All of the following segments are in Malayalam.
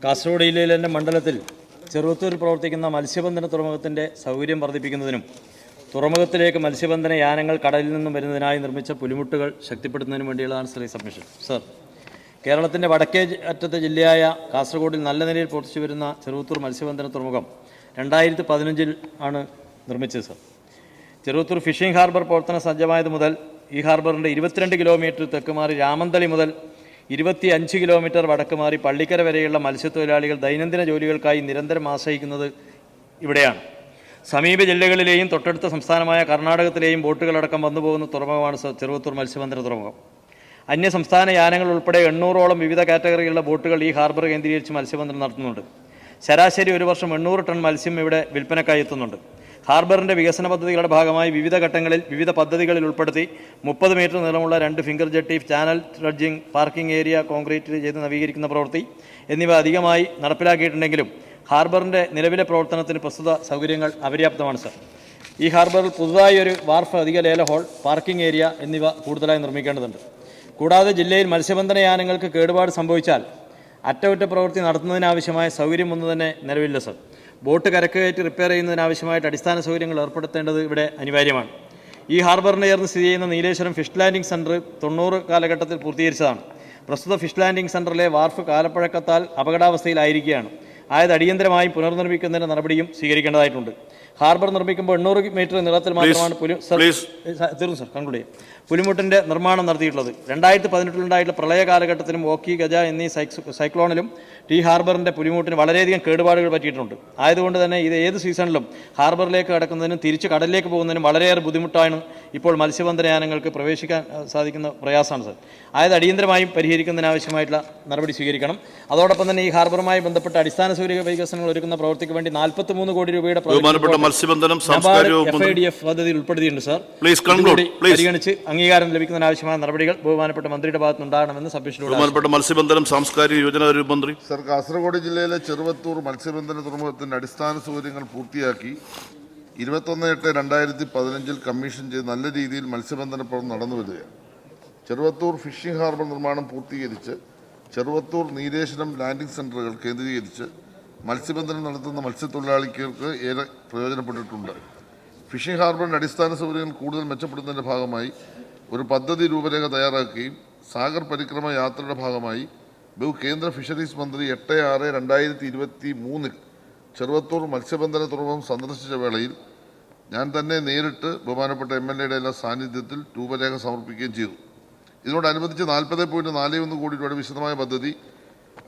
കാസർഗോഡ് ജില്ലയിലെ മണ്ഡലത്തിൽ ചെറുവത്തൂരിൽ പ്രവർത്തിക്കുന്ന മത്സ്യബന്ധന തുറമുഖത്തിൻ്റെ സൗകര്യം വർദ്ധിപ്പിക്കുന്നതിനും തുറമുഖത്തിലേക്ക് മത്സ്യബന്ധന യാനങ്ങൾ കടലിൽ നിന്നും വരുന്നതിനായി നിർമ്മിച്ച പുലിമുട്ടുകൾ ശക്തിപ്പെടുത്തുന്നതിനും വേണ്ടിയുള്ളതാണ് ശ്രീ സബ്മിഷൻ. സർ, കേരളത്തിൻ്റെ വടക്കേ അറ്റത്തെ ജില്ലയായ കാസർഗോഡിൽ നല്ല നിലയിൽ പ്രവർത്തിച്ചു വരുന്ന ചെറുവത്തൂർ മത്സ്യബന്ധന തുറമുഖം 2015 ആണ് നിർമ്മിച്ചത്. സർ, ചെറുവത്തൂർ ഫിഷിംഗ് ഹാർബർ പ്രവർത്തന സജ്ജമായത് മുതൽ ഈ ഹാർബറിൻ്റെ 22 കിലോമീറ്റർ തെക്കുമാറി രാമന്തളി മുതൽ 25 കിലോമീറ്റർ വടക്ക് മാറി പള്ളിക്കര വരെയുള്ള മത്സ്യത്തൊഴിലാളികൾ ദൈനംദിന ജോലികൾക്കായി നിരന്തരം ആശ്രയിക്കുന്നത് ഇവിടെയാണ്. സമീപ ജില്ലകളിലെയും തൊട്ടടുത്ത സംസ്ഥാനമായ കർണാടകത്തിലെയും ബോട്ടുകളടക്കം വന്നുപോകുന്ന തുറമുഖമാണ് ചെറുവത്തൂർ മത്സ്യബന്ധന തുറമുഖം. അന്യ സംസ്ഥാന യാനങ്ങൾ ഉൾപ്പെടെ 800ഓളം വിവിധ കാറ്റഗറികളുടെ ബോട്ടുകൾ ഈ ഹാർബർ കേന്ദ്രീകരിച്ച് മത്സ്യബന്ധനം നടത്തുന്നുണ്ട്. ശരാശരി ഒരു വർഷം 800 ടൺ മത്സ്യം ഇവിടെ വിൽപ്പനക്കായി എത്തുന്നുണ്ട്. ഹാർബറിൻ്റെ വികസന പദ്ധതികളുടെ ഭാഗമായി വിവിധ ഘട്ടങ്ങളിൽ വിവിധ പദ്ധതികളിൽ ഉൾപ്പെടുത്തി 30 മീറ്റർ നീളമുള്ള 2 finger jetty, channel dredging, parking area concrete ചെയ്ത് നവീകരിക്കുന്ന പ്രവൃത്തി എന്നിവ അധികമായി നടപ്പിലാക്കിയിട്ടുണ്ടെങ്കിലും ഹാർബറിൻ്റെ നിലവിലെ പ്രവർത്തനത്തിന് പ്രസ്തുത സൗകര്യങ്ങൾ അപര്യാപ്തമാണ്. സർ, ഈ ഹാർബറിൽ പുതുതായി ഒരു വാർഫ്, അധിക ലേല ഹോൾ, പാർക്കിംഗ് ഏരിയ എന്നിവ കൂടുതലായി നിർമ്മിക്കേണ്ടതുണ്ട്. കൂടാതെ ജില്ലയിൽ മത്സ്യബന്ധന യാനങ്ങൾക്ക് കേടുപാട് സംഭവിച്ചാൽ അറ്റകുറ്റപ്രവൃത്തി നടത്തുന്നതിനാവശ്യമായ സൗകര്യം ഒന്നും തന്നെ നിലവിലില്ല. സർ, ബോട്ട് കരക്ക് കയറ്റി റിപ്പയർ ചെയ്യുന്നതിനാവശ്യമായിട്ട് അടിസ്ഥാന സൗകര്യങ്ങൾ ഏർപ്പെടുത്തേണ്ടത് ഇവിടെ അനിവാര്യമാണ്. ഈ ഹാർബറിന് ചേർന്ന് സ്ഥിതി ചെയ്യുന്ന നീലേശ്വരം ഫിഷ് ലാൻഡിംഗ് സെൻറ്റർ 90 കാലഘട്ടത്തിൽ പൂർത്തീകരിച്ചതാണ്. പ്രസ്തുത ഫിഷ് ലാൻഡിംഗ് സെൻറ്ററിലെ വാർഫ് കാലപ്പഴക്കത്താൽ അപകടാവസ്ഥയിലായിരിക്കുകയാണ്. ആയത് അടിയന്തരമായി പുനർനിർമ്മിക്കുന്നതിന് നടപടിയും സ്വീകരിക്കേണ്ടതായിട്ടുണ്ട്. ഹാർബർ നിർമ്മിക്കുമ്പോൾ 800 മീറ്റർ നീളത്തിൽ മാത്രമാണ് പുലിമുട്ടിൻ്റെ നിർമ്മാണം നടത്തിയിട്ടുള്ളത്. 2018 പ്രളയ കാലഘട്ടത്തിലും ഓക്കി, ഗജ എന്നീ സൈക്ലോണിലും ഈ ഹാർബറിൻ്റെ പുലിമുട്ടിന് വളരെയധികം കേടുപാടുകൾ പറ്റിയിട്ടുണ്ട്. ആയതുകൊണ്ട് തന്നെ ഇത് ഏത് സീസണിലും ഹാർബറിലേക്ക് കടക്കുന്നതിനും തിരിച്ച് കടലിലേക്ക് പോകുന്നതിനും വളരെയേറെ ബുദ്ധിമുട്ടാണ് ഇപ്പോൾ മത്സ്യബന്ധന യാനങ്ങൾക്ക് പ്രവേശിക്കാൻ സാധിക്കുന്ന പ്രയാസമാണ്. സർ, ആയത് അടിയന്തരമായും പരിഹരിക്കുന്നതിനാവശ്യമായിട്ടുള്ള നടപടി സ്വീകരിക്കണം. അതോടൊപ്പം തന്നെ ഈ ഹാർബറുമായി ബന്ധപ്പെട്ട അടിസ്ഥാന സൗകര്യ വികസനങ്ങൾ ഒരുക്കുന്ന പ്രവൃത്തിക്ക് വേണ്ടി 43 കോടി രൂപയുടെ മത്സ്യബന്ധനം FIDF പദ്ധതിയിൽ ഉൾപ്പെടുത്തിയിട്ടുണ്ട്. സർ, പരിഗണിച്ച് അംഗീകാരം ലഭിക്കുന്നതിനാവശ്യമായ നടപടികൾ ബഹുമാനപ്പെട്ട മന്ത്രിയുടെ ഭാഗത്ത് ഉണ്ടാകണമെന്ന് സബ്മിഷനിലൂടെ മത്സ്യബന്ധനം സാംസ്കാരിക യോജന മന്ത്രി. സർ, കാസർഗോഡ് ജില്ലയിലെ ചെറുവത്തൂർ മത്സ്യബന്ധന തുറമുഖത്തിന്റെ അടിസ്ഥാന സൗകര്യങ്ങൾ പൂർത്തിയാക്കി 21/8/2015 കമ്മീഷൻ ചെയ്ത് നല്ല രീതിയിൽ മത്സ്യബന്ധന പ്രവർത്തനം നടന്നു വരികയാണ്. ചെറുവത്തൂർ ഫിഷിംഗ് ഹാർബർ നിർമ്മാണം പൂർത്തീകരിച്ച് ചെറുവത്തൂർ നീലേശ്വരം ലാൻഡിംഗ് സെന്ററുകൾ കേന്ദ്രീകരിച്ച് മത്സ്യബന്ധനം നടത്തുന്ന മത്സ്യത്തൊഴിലാളികൾക്ക് ഏറെ പ്രയോജനപ്പെട്ടിട്ടുണ്ട്. ഫിഷിംഗ് ഹാർബറിൻ്റെ അടിസ്ഥാന സൗകര്യങ്ങൾ കൂടുതൽ മെച്ചപ്പെടുത്തുന്നതിൻ്റെ ഭാഗമായി ഒരു പദ്ധതി രൂപരേഖ തയ്യാറാക്കുകയും സാഗർ പരിക്രമ യാത്രയുടെ ഭാഗമായി കേന്ദ്ര ഫിഷറീസ് മന്ത്രി 8/6/2023 ചെറുവത്തൂർ മത്സ്യബന്ധന തുറമുഖം സന്ദർശിച്ച വേളയിൽ ഞാൻ തന്നെ നേരിട്ട് ബഹുമാനപ്പെട്ട MLA എല്ലാ സാന്നിധ്യത്തിൽ രൂപരേഖ സമർപ്പിക്കുകയും ചെയ്തു. ഇതിനോടനുബന്ധിച്ച് 40.41 കോടി രൂപയുടെ വിശദമായ പദ്ധതി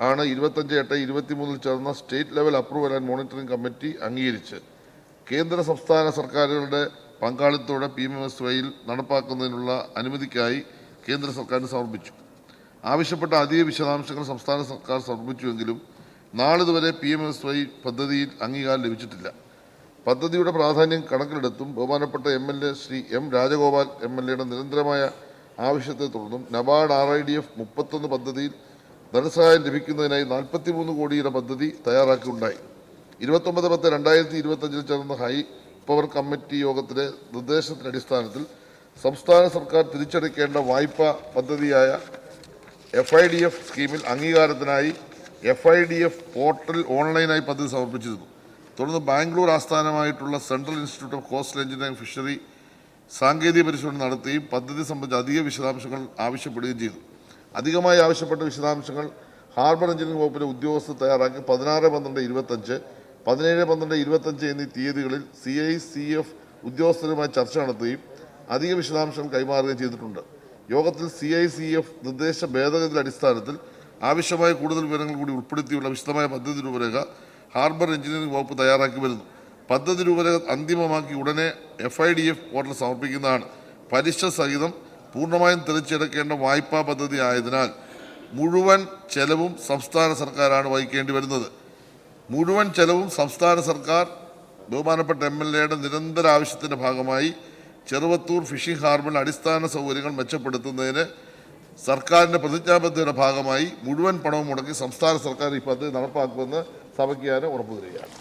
ആണ് 25/8/23 ചേർന്ന state level approval and monitoring committee അംഗീകരിച്ച് കേന്ദ്ര സംസ്ഥാന സർക്കാരുകളുടെ പങ്കാളിത്തത്തോടെ PMSYയിൽ നടപ്പാക്കുന്നതിനുള്ള അനുമതിക്കായി കേന്ദ്ര സർക്കാരിന് സമർപ്പിച്ചു. ആവശ്യപ്പെട്ട അധിക വിശദാംശങ്ങൾ സംസ്ഥാന സർക്കാർ സമർപ്പിച്ചുവെങ്കിലും നാളിതുവരെ PMSY പദ്ധതിയിൽ അംഗീകാരം ലഭിച്ചിട്ടില്ല. പദ്ധതിയുടെ പ്രാധാന്യം കണക്കിലെടുത്തും ബഹുമാനപ്പെട്ട MLA ശ്രീ M രാജഗോപാൽ MLAയുടെ നിരന്തരമായ ആവശ്യത്തെ തുടർന്നും NABARD RIDF 31 പദ്ധതിയിൽ ധനസഹായം ലഭിക്കുന്നതിനായി 43 കോടിയുടെ പദ്ധതി തയ്യാറാക്കിയുണ്ടായി. 29/10/2025 ചേർന്ന ഹൈ പവർ കമ്മിറ്റി യോഗത്തിലെ നിർദ്ദേശത്തിന്റെ അടിസ്ഥാനത്തിൽ സംസ്ഥാന സർക്കാർ തിരിച്ചടയ്ക്കേണ്ട വായ്പാ പദ്ധതിയായ FIDF സ്കീമിൽ അംഗീകാരത്തിനായി FIDF പോർട്ടൽ ഓൺലൈനായി പദ്ധതി സമർപ്പിച്ചിരുന്നു. തുടർന്ന് ബാംഗ്ലൂർ ആസ്ഥാനമായിട്ടുള്ള central institute of coastal engineering fishery സാങ്കേതിക പരിശോധന നടത്തുകയും പദ്ധതി സംബന്ധിച്ച് അധിക വിശദാംശങ്ങൾ ആവശ്യപ്പെടുകയും ചെയ്തു. അധികമായി ആവശ്യപ്പെട്ട വിശദാംശങ്ങൾ ഹാർബർ എഞ്ചിനീയറിംഗ് വകുപ്പിലെ ഉദ്യോഗസ്ഥർ തയ്യാറാക്കി 16/12/25, 17/12/25 എന്നീ തീയതികളിൽ CICF ഉദ്യോഗസ്ഥരുമായി ചർച്ച നടത്തുകയും അധിക വിശദാംശങ്ങൾ കൈമാറുകയും ചെയ്തിട്ടുണ്ട്. യോഗത്തിൽ CICF നിർദ്ദേശ ഭേദഗതിയുടെ അടിസ്ഥാനത്തിൽ ആവശ്യമായ കൂടുതൽ വിവരങ്ങൾ കൂടി ഉൾപ്പെടുത്തിയുള്ള വിശദമായ പദ്ധതി രൂപരേഖ ഹാർബർ എഞ്ചിനീയറിംഗ് വകുപ്പ് തയ്യാറാക്കി വരുന്നു. പദ്ധതി രൂപരേഖ അന്തിമമാക്കി ഉടനെ FIDF പോർട്ടൽ സമർപ്പിക്കുന്നതാണ്. പലിശ സഹിതം പൂർണ്ണമായും തിരിച്ചടയ്ക്കേണ്ട വായ്പാ പദ്ധതി ആയതിനാൽ മുഴുവൻ ചെലവും സംസ്ഥാന സർക്കാരാണ് വഹിക്കേണ്ടി വരുന്നത്. മുഴുവൻ ചെലവും സംസ്ഥാന സർക്കാർ ബഹുമാനപ്പെട്ട MLAയുടെ നിരന്തര ആവശ്യത്തിൻ്റെ ഭാഗമായി ചെറുവത്തൂർ ഫിഷിംഗ് ഹാർബറിൽ അടിസ്ഥാന സൗകര്യങ്ങൾ മെച്ചപ്പെടുത്തുന്നതിന് സർക്കാരിൻ്റെ പ്രതിജ്ഞാബദ്ധതയുടെ ഭാഗമായി മുഴുവൻ പണവും മുടക്കി സംസ്ഥാന സർക്കാർ ഈ പദ്ധതി നടപ്പാക്കുമെന്ന് സഭയ്ക്ക് ഞാൻ ഉറപ്പു തരികയാണ്.